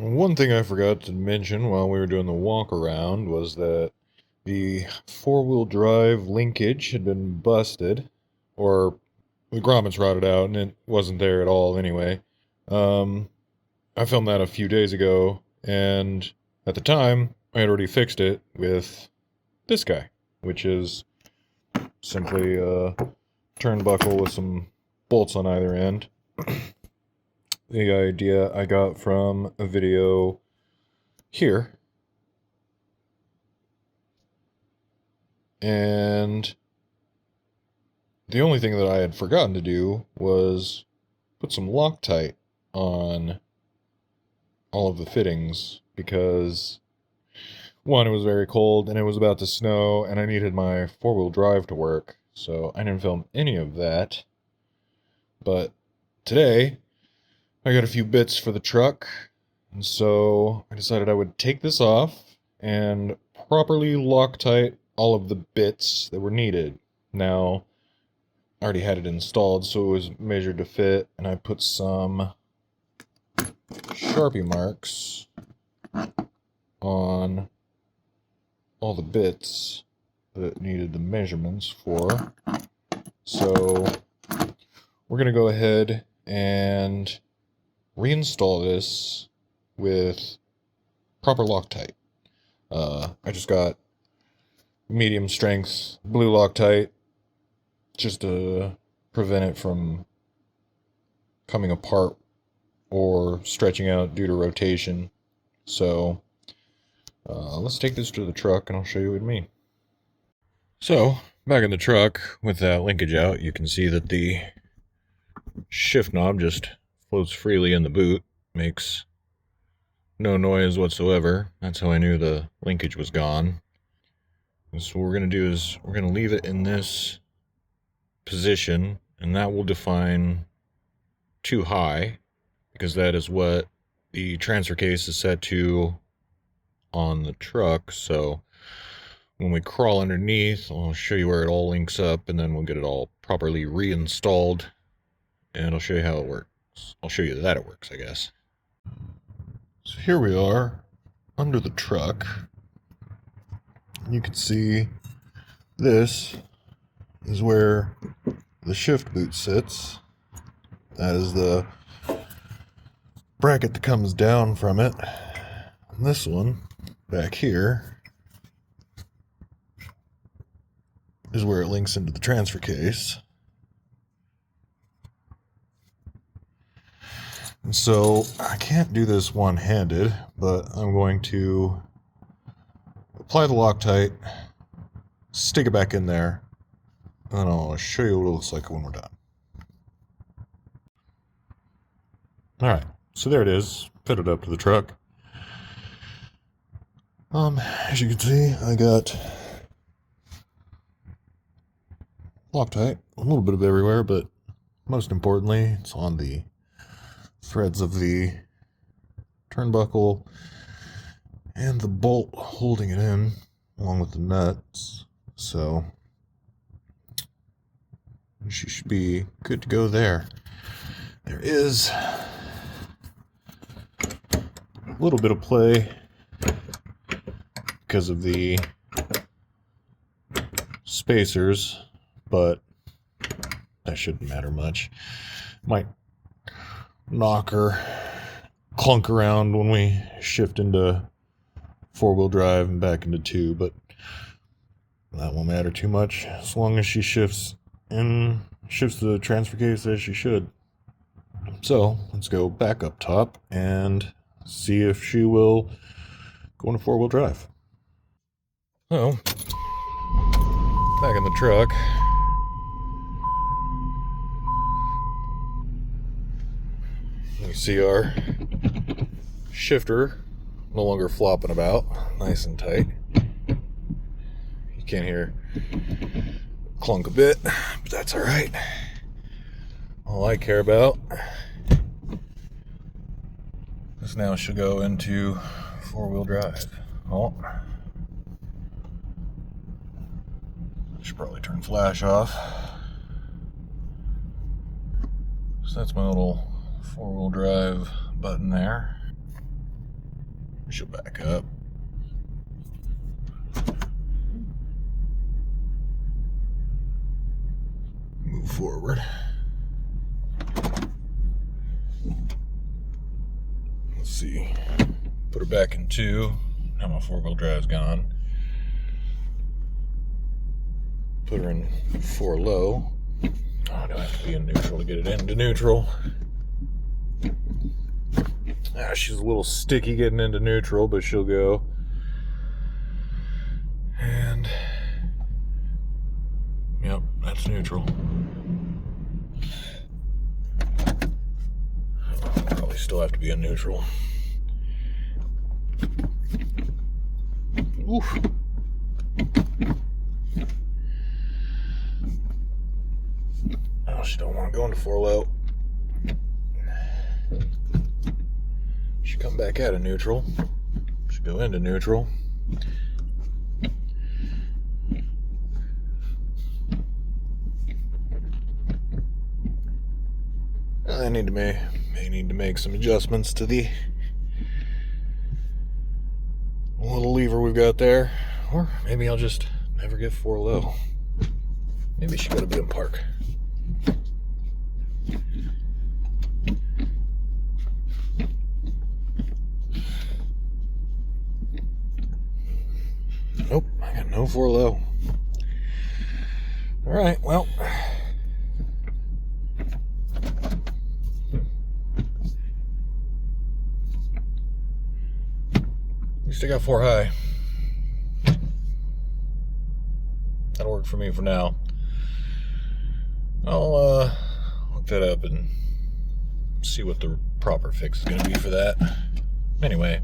One thing I forgot to mention while we were doing the walk around was that the four-wheel drive linkage had been busted, or the grommets rotted out and it wasn't there at all anyway. Um, I filmed that a few days ago, and at the time, I had already fixed it with this guy, which is simply a turnbuckle with some bolts on either end. The idea I got from a video here, and the only thing that I had forgotten to do was put some Loctite on all of the fittings because one, it was very cold and it was about to snow and I needed my four-wheel drive to work, so I didn't film any of that. But today I got a few bits for the truck, and so I decided I would take this off and properly Loctite all of the bits that were needed. Now, I already had it installed, so it was measured to fit, and I put some Sharpie marks on all the bits that it needed the measurements for. So we're going to go ahead and reinstall this with proper Loctite. I just got medium strength blue Loctite just to prevent it from coming apart or stretching out due to rotation. So let's take this to the truck and I'll show you what I mean. So back in the truck with that linkage out, you can see that the shift knob just floats freely in the boot, makes no noise whatsoever. That's how I knew the linkage was gone. And so what we're going to do is we're going to leave it in this position, and that will define too high, because that is what the transfer case is set to on the truck. So when we crawl underneath, I'll show you where it all links up, and then we'll get it all properly reinstalled, and I'll show you how it works. I'll show you that it works, I guess. So here we are under the truck. You can see this is where the shift boot sits. That is the bracket that comes down from it. And this one back here is where it links into the transfer case. And so I can't do this one-handed, but I'm going to apply the Loctite, stick it back in there, and I'll show you what it looks like when we're done. Alright, so there it is, fitted up to the truck. As you can see, I got Loctite, a little bit of everywhere, but most importantly, it's on the threads of the turnbuckle and the bolt holding it in, along with the nuts. So she should be good to go there. There is a little bit of play because of the spacers, but that shouldn't matter much. Might knock or clunk around when we shift into four-wheel drive and back into two, but that won't matter too much as long as she shifts the transfer case as she should. So let's go back up top and see if she will go into four-wheel drive. So back in the truck, you see our shifter no longer flopping about, nice and tight. You can't hear clunk a bit, but that's all right. All I care about is now she'll go into four-wheel drive. Oh, should probably turn flash off. So that's my little four-wheel drive button there. She'll back up. Move forward. Let's see. Put her back in 2. Now my 4-wheel drive's gone. Put her in 4 low. Oh, do I have to be in neutral to get it into neutral? She's a little sticky getting into neutral, but she'll go. And yep, that's neutral. Probably still have to be in neutral. Oof. Oh, she don't want to go into 4 low. She come back out of neutral. She go into neutral. I may need to make some adjustments to the little lever we've got there, or maybe I'll just never get 4 low. Maybe she gotta be in park. Nope, I got no 4 low. All right, well. At least I got 4 high. That'll work for me for now. I'll look that up and see what the proper fix is going to be for that. Anyway,